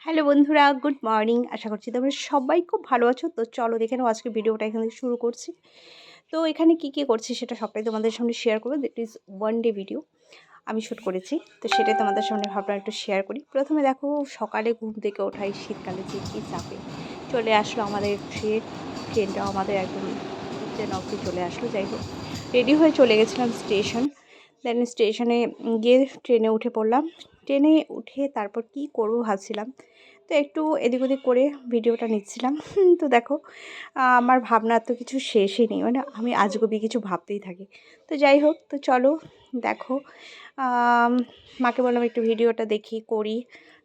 Hello বন্ধুরা, good morning. আশা করছি তোমরা সবাই খুব ভালো আছো। তো চলো দেখে নাও আজকে ভিডিওটা এখান থেকে শুরু করছি। তো এখানে কি করছি সেটা সবটাই তোমাদের সামনে শেয়ার করবো। That is one day video আমি শ্যুট করেছি। তো সেটাই তোমাদের সামনে ভাবলাম একটু শেয়ার করি। প্রথমে দেখো, সকালে ঘুম থেকে ওঠাই শীতকালে যে কী চাপে চলে আসলো আমাদের ট্রেনটাও আমাদের একদম ট্রেন অবধি চলে আসলো। যাই হোক, রেডি হয়ে চলে গেছিলাম স্টেশন। দেন স্টেশনে গিয়ে ট্রেনে উঠে পড়লাম। ট্রেনে উঠে তারপর কি করব ভাবছিলাম, তো একটু এদিক ওদিক করে ভিডিওটা নিচ্ছিলাম। তো দেখো, আমার ভাবনার তো কিছু শেষই নেই, মানে আমি আজগুবি কিছু ভাবতেই থাকি। তো যাই হোক, তো চলো দেখো, মাকে বললাম একটু ভিডিওটা দেখি করি।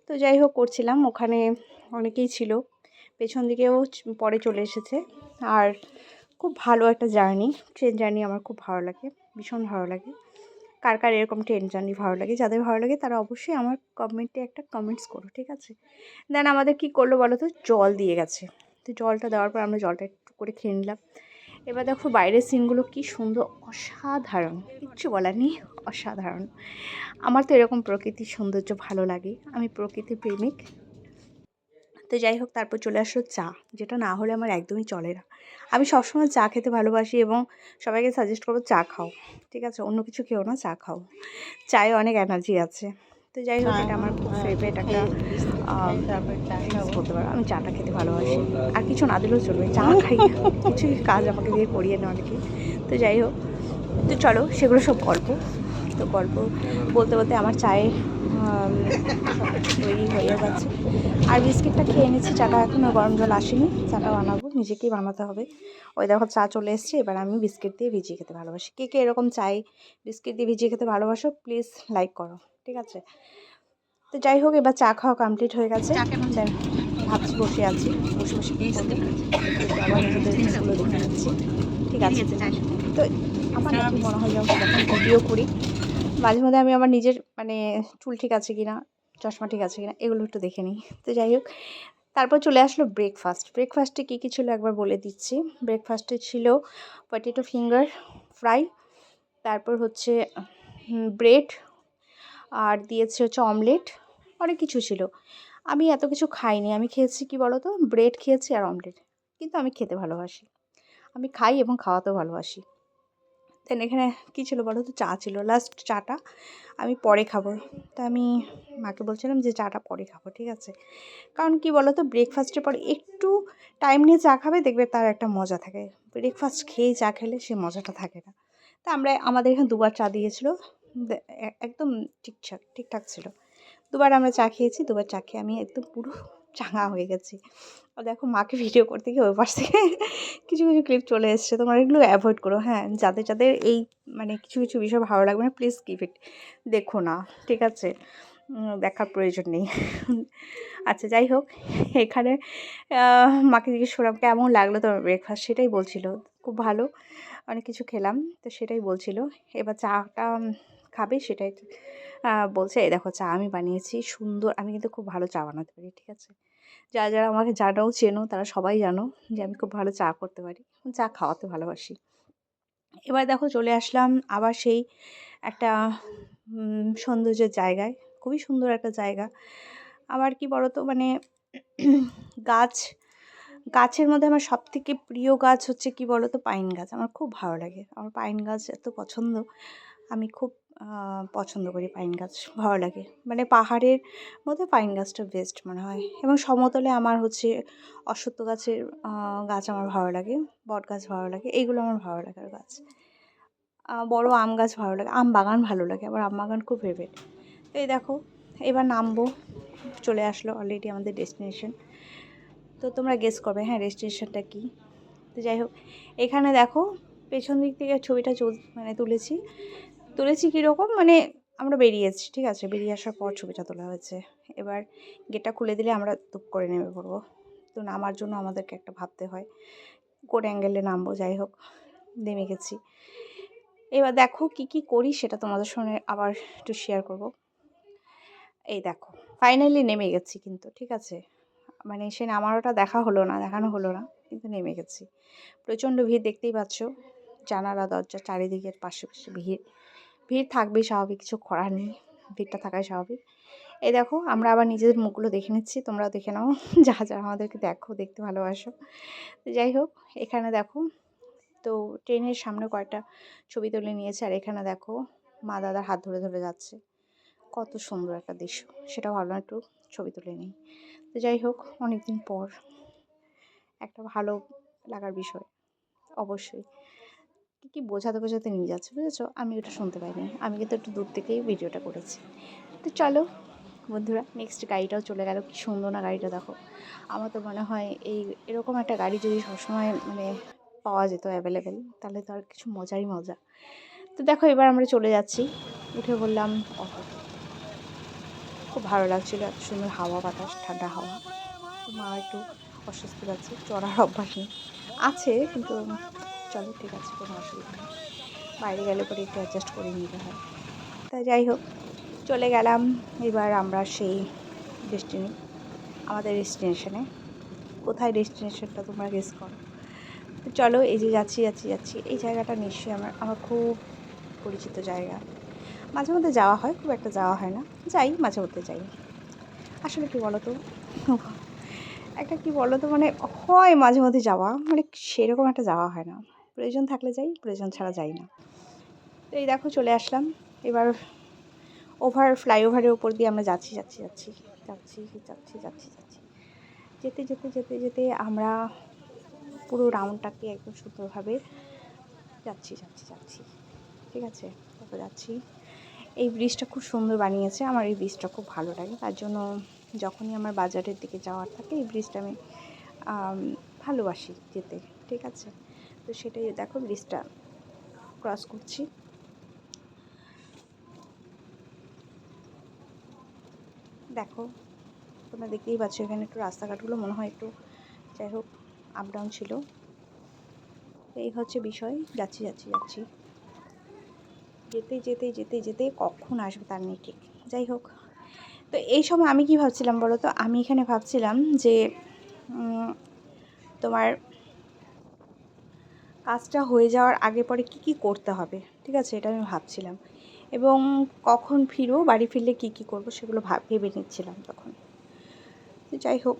তো যাই হোক করছিলাম, ওখানে অনেকেই ছিল, পেছন দিকেও পরে চলে এসেছে। আর খুব ভালো একটা জার্নি, ট্রেন জার্নি আমার খুব ভালো লাগে, ভীষণ ভালো লাগে। কার কার এরকম ট্রেন জার্নি ভালো লাগে? যাদের ভালো লাগে তারা অবশ্যই আমার কমেন্টে একটা কমেন্টস করো, ঠিক আছে? দেন আমাদের কি করলো বলো তো, জল দিয়ে গেছে। তো জলটা দেওয়ার পর আমরা জলটা একটু করে খেয়ে নিলাম। এবার দেখো বাইরের সিনগুলো কি সুন্দর, অসাধারণ, কিচ্ছু বলার নেই, অসাধারণ। আমার তো এরকম প্রকৃতির সৌন্দর্য ভালো লাগে, আমি প্রকৃতি প্রেমিক। তো যাই হোক, তারপর চলে আসলো চা, যেটা না হলে আমার একদমই চলে না। আমি সবসময় চা খেতে ভালোবাসি এবং সবাইকে সাজেস্ট করবো চা খাও, ঠিক আছে? অন্য কিছু খেও না, চা খাও, চায়ে অনেক এনার্জি আছে। তো যাই হোক, এটা আমার খুব ফেভারিট একটা জিনিস বলতে পারো। আমি চাটা খেতে ভালোবাসি, আর কিছু না দিলেও চলবে, চা খাই। কিছুই কাজ আমাকে দিয়ে করিয়ে নেয় অনেকে। তো যাই হোক, তো চলো সেগুলো সব গল্প। তো গল্প বলতে বলতে আমার চায়ের সব কিছু তৈরি হয়ে যাচ্ছে। আর বিস্কিটটা খেয়ে নিচ্ছি, চাটা এখনও গরম জল আসেনি, চাটা বানাবো, নিজেকেই বানাতে হবে। ওই দেখো চা চলে এসছে, এবার আমি বিস্কিট দিয়ে ভিজিয়ে খেতে ভালোবাসি। কে কে এরকম চাই বিস্কিট দিয়ে ভিজিয়ে খেতে ভালোবাসো, প্লিজ লাইক করো, ঠিক আছে? তো যাই হোক, এবার চা খাওয়া কমপ্লিট হয়ে গেছে। দেন ভাবছি, বসে আছি, বসে বসে কী করবো, একটু আবার নিজেদের রিলসগুলো দেখে নিচ্ছি, ঠিক আছে? তো আমার না কি মনে হয়, যখন ভিডিও করি মাঝে মধ্যে আমি আমার নিজের মানে চুল ঠিক আছে কিনা, চশমা ঠিক আছে কিনা, এগুলো একটু দেখে নিই। তো যাই হোক, তারপর চলে আসলো ব্রেকফাস্ট। ব্রেকফাস্টে কী কী ছিল একবার বলে দিচ্ছি। ব্রেকফাস্টে ছিল পটেটো ফিঙ্গার ফ্রাই, তারপর হচ্ছে ব্রেড, আর দিয়েছে হচ্ছে অমলেট, অনেক কিছু ছিল। আমি এত কিছু খাইনি, আমি খেয়েছি কি বলো তো, ব্রেড খেয়েছি আর অমলেট। কিন্তু আমি খেতে ভালোবাসি, আমি খাই এবং খাওয়াতেও ভালোবাসি। দেন এখানে কী ছিল বলো তো, চা ছিল। লাস্ট চাটা আমি পরে খাবো, তা আমি মাকে বলছিলাম যে চাটা পরে খাবো, ঠিক আছে? কারণ কি বলো তো, ব্রেকফাস্টের পরে একটু টাইম নিয়ে চা খাবে, দেখবে তার একটা মজা থাকে। ব্রেকফাস্ট খেয়েই চা খেলে সে মজাটা থাকে না। তা আমাদের এখানে দুবার চা দিয়েছিল, একদম ঠিকঠাক ঠিকঠাক ছিল। দুবার আমরা চা খেয়েছি, দুবার চা খেয়ে আমি একদম পুরো চাঙা হয়ে গেছি। আর দেখো, মাকে ভিডিও করতে গিয়ে ওই পাশ থেকে কিছু কিছু ক্লিপ চলে এসছে। তোমরা এগুলো অ্যাভয়েড করো, হ্যাঁ? যাদের যাদের এই মানে কিছু কিছু বিষয় ভালো লাগবে না, প্লিজ স্কিপ ইট, দেখো না, ঠিক আছে? দেখার প্রয়োজন নেই। আচ্ছা, যাই হোক, এখানে মাকে জিজ্ঞেস করলাম কেমন লাগলো তোমার ব্রেকফাস্ট, সেটাই বলছিল খুব ভালো, অনেক কিছু খেলাম, তো সেটাই বলছিল। এবার চাটা খাবে সেটাই বলছে। এই দেখো, চা আমি বানিয়েছি সুন্দর, আমি কিন্তু খুব ভালো চা বানাতে পারি, ঠিক আছে? যারা যারা আমাকে জানো, চেনো, তারা সবাই জানো যে আমি খুব ভালো চা করতে পারি, চা খাওয়াতে ভালোবাসি। এবার দেখো চলে আসলাম আবার সেই একটা সৌন্দর্যের জায়গায়, খুবই সুন্দর একটা জায়গা। আবার কি বলো তো, মানে গাছ, গাছের মধ্যে আমার সবথেকে প্রিয় গাছ হচ্ছে কি বলো তো, পাইন গাছ। আমার খুব ভালো লাগে, আমার পাইন গাছ এত পছন্দ, আমি খুব পছন্দ করি পাইন গাছ, ভালো লাগে। মানে পাহাড়ের মধ্যে পাইন গাছটা বেস্ট মনে হয়। এবং সমতলে আমার হচ্ছে অশ্বত্থ গাছের গাছ আমার ভালো লাগে, বট গাছ ভালো লাগে, এইগুলো আমার ভালো লাগার গাছ। বড় আম গাছ ভালো লাগে, আম বাগান ভালো লাগে, আমার আম বাগান খুব ফেভারিট। তো এই দেখো, এবার নামবো, চলে আসলো অলরেডি আমাদের ডেস্টিনেশন। তো তোমরা গেস করবে, হ্যাঁ, ডেস্টিনেশনটা কী? তো যাই হোক, এখানে দেখো পেছন দিক থেকে ছবিটা মানে তুলেছি কীরকম, মানে আমরা বেরিয়েছি, ঠিক আছে? বেরিয়ে আসার পর ছবিটা তোলা হয়েছে। এবার গেটটা খুলে দিলে আমরা দুপ করে নেমে পড়বো। তো নামার জন্য আমাদেরকে একটা ভাবতে হয় কোন অ্যাঙ্গেলে নামবো। যাই হোক, নেমে গেছি। এবার দেখো কি কি করি সেটা তোমাদের সঙ্গে আবার একটু শেয়ার করব। এই দেখো, ফাইনালি নেমে গেছি কিন্তু, ঠিক আছে? মানে সে নামানোটা দেখানো হলো না, কিন্তু নেমে গেছি। প্রচণ্ড ভিড়, দেখতেই পাচ্ছ, জানালা দরজা চারিদিকের পাশে পাশে ভিড়। ভিড় থাকবেই, স্বাভাবিক, কিছু করার নেই, ভিড়টা থাকাই স্বাভাবিক। এই দেখো আমরা আবার নিজেদের মুখগুলো দেখে নিচ্ছি, তোমরাও দেখে নাও যারা যারা আমাদেরকে দেখতে ভালোবাসো। তো যাই হোক, এখানে দেখো তো ট্রেনের সামনে কয়েকটা ছবি তুলে নিয়েছে। আর এখানে দেখো মা দাদার হাত ধরে ধরে যাচ্ছে, কত সুন্দর একটা দৃশ্য। সেটা ভাবলাম একটু ছবি তুলে নিই। তো যাই হোক, অনেকদিন পর একটা ভালো লাগার বিষয়। অবশ্যই কী বোঝাতে নিয়ে যাচ্ছে, বুঝেছো? আমি ওটা শুনতে পাইনি, আমি কিন্তু একটু দূর থেকেই ভিডিওটা করেছি। তো চলো বন্ধুরা, নেক্সট গাড়িটাও চলে গেল। কি সুন্দর না গাড়িটা, দেখো। আমার তো মনে হয় এরকম একটা গাড়ি যদি সবসময় মানে পাওয়া যেত অ্যাভেলেবেল, তাহলে তো আর কিছু মজাই মজা। তো দেখো এবার আমরা চলে যাচ্ছি, উঠে বললাম অটোতে। খুব ভালো লাগছিলো, এত সুন্দর হাওয়া বাতাস, ঠান্ডা হাওয়া। তো মা একটু অস্বস্তি পাচ্ছে, চড়ার অভ্যাস নেই, আছে কিন্তু চলো ঠিক আছে, কোনো অসুবিধা নেই। বাইরে গেলে পরে একটু অ্যাডজাস্ট করে নিতে হয়। তাই যাই হোক, চলে গেলাম এবার আমরা সেই আমাদের ডেস্টিনেশনে। কোথায় ডেস্টিনেশনটা তোমরা গেস করো। তো চলো, এই যে যাচ্ছি, এই জায়গাটা নিশ্চয়ই আমার খুব পরিচিত জায়গা। মাঝে মধ্যে যাওয়া হয়, খুব একটা যাওয়া হয় না, যাই মাঝে মধ্যে যাই। আসলে কি বলো তো একটা কি বলো তো মানে হয় মাঝে মধ্যে যাওয়া, মানে সেরকম একটা যাওয়া হয় না। প্রয়োজন থাকলে যাই, প্রয়োজন ছাড়া যাই না। তো এই দেখো চলে আসলাম এবার ফ্লাইওভারের উপর দিয়ে আমরা যাচ্ছি। যেতে আমরা পুরো রাউন্ডটাকে একদম সুন্দরভাবে যাচ্ছি। ঠিক আছে, তারপর যাচ্ছি। এই ব্রিজটা খুব সুন্দর বানিয়েছে, আমার এই ব্রিজটা খুব ভালো লাগে। তার জন্য যখনই আমার বাজারের দিকে যাওয়ার থাকে এই ব্রিজটা আমি ভালোবাসি যেতে। ঠিক আছে, তো সেটাই দেখো, ব্রিজটা ক্রস করছি। দেখো তোমরা দেখতেই পাচ্ছ, এখানে একটু রাস্তাঘাটগুলো মনে হয় একটু, যাই হোক, আপ ডাউন ছিল। এই হচ্ছে বিষয়। যাচ্ছি। যেতে কখন আসবে তার নেই ঠিক। যাই হোক, তো এই সময় আমি কি ভাবছিলাম বলো তো, আমি এখানে ভাবছিলাম যে তোমার কাজটা হয়ে যাওয়ার আগে পরে কি করতে হবে। ঠিক আছে, এটা আমি ভাবছিলাম, এবং কখন ফিরবো, বাড়ি ফিরলে কি করব সেগুলো ভেবে নিচ্ছিলাম তখন। তো যাই হোক,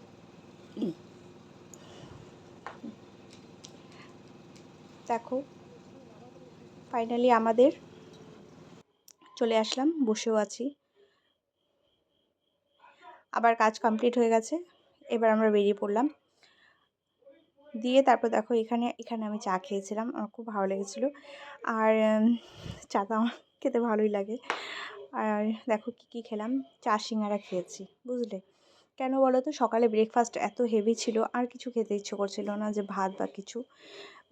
দেখো ফাইনালি আমাদের চলে আসলাম, বসেও আছি। আবার কাজ কমপ্লিট হয়ে গেছে, এবার আমরা বেরিয়ে পড়লাম। দিয়ে তারপর দেখো এখানে আমি চা খেয়েছিলাম, আমার খুব ভালো লেগেছিলো। আর চা তো আমার খেতে ভালোই লাগে। আর দেখো কি খেলাম, চা সিঙ্গারা খেয়েছি, বুঝলে। কেন বলো তো, সকালে ব্রেকফাস্ট এত হেভি ছিল, আর কিছু খেতে ইচ্ছে করছিল না, যে ভাত বা কিছু।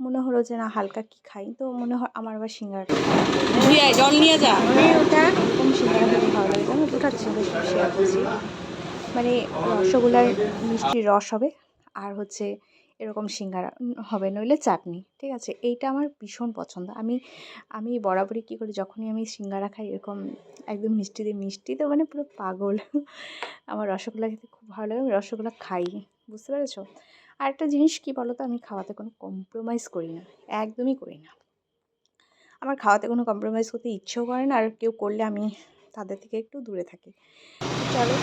মনে হলো যে না, হালকা কি খাই, তো মনে হয় আমার আবার সিঙ্গারাটা জল নিয়ে যা। ওটা এরকম সিঙ্গারা খেতে ভালো লাগে, আমি দুটো শেয়ার করছি। মানে রসগোল্লার মিষ্টির রস হবে, আর হচ্ছে এরকম সিঙ্গারা হবে, নইলে চাটনি। ঠিক আছে, এইটা আমার ভীষণ পছন্দ। আমি বরাবরই কী করি, যখনই আমি সিঙ্গারা খাই এরকম একদম মিষ্টি তো মানে পুরো পাগল। আমার রসগোল্লা খেতে খুব ভালো লাগে, আমি রসগোল্লা খাই, বুঝতে পেরেছো। আর একটা জিনিস কী বলো তো, আমি খাওয়াতে কোনো কম্প্রোমাইজ করি না, একদমই করি না। আমার খাওয়াতে কোনো কম্প্রোমাইজ করতে ইচ্ছেও করে না, আর কেউ করলে আমি তাদের থেকে একটু দূরে থাকি। চলো,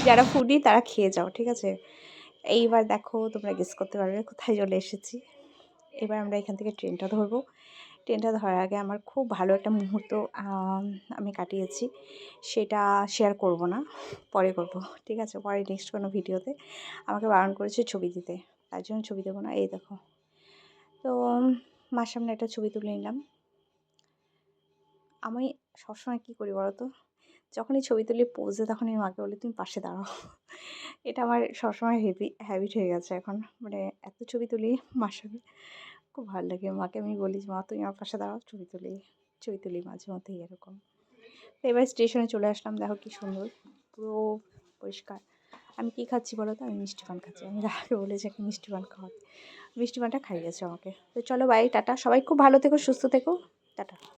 যারা ফুডি তারা খেয়ে যাও, ঠিক আছে। এইবার দেখো, তোমরা গেস করতে পারবে কোথায় চলে এসেছি। এবার আমরা এখান থেকে ট্রেনটা ধরবো। ট্রেনটা ধরার আগে আমার খুব ভালো একটা মুহূর্ত আমি কাটিয়েছি, সেটা শেয়ার করব না, পরে করব। ঠিক আছে, পরে নেক্সট কোনো ভিডিওতে। আমাকে বারণ করেছে ছবি দিতে, তার জন্য ছবি দেবো না। এই দেখো, তো মার সামনে একটা ছবি তুলে নিলাম। আমি সবসময় কী করি বলো তো, যখনই ছবি তুলি পোজে, তখন আমি মাকে বলি তুমি পাশে দাঁড়াও। এটা আমার সবসময় হ্যাবিট হয়ে গেছে এখন, মানে এত ছবি তুলি মার সঙ্গে, খুব ভালো লাগে। মাকে আমি বলি যে মা তুমি আমার পাশে দাঁড়াও, ছবি তুলি মাঝে মধ্যেই এরকম। তো এবার স্টেশনে চলে আসলাম, দেখো কি সুন্দর, পুরো পরিষ্কার। আমি কী খাচ্ছি বলো তো, আমি মিষ্টি পান খাচ্ছি। আমি দাদাকে বলেছি একটা মিষ্টি পান খাওয়াতে, মিষ্টি পানটা খাইয়েছে আমাকে। তো চলো বাই, টাটা, সবাই খুব ভালো থেকো, সুস্থ থেকো, টাটা।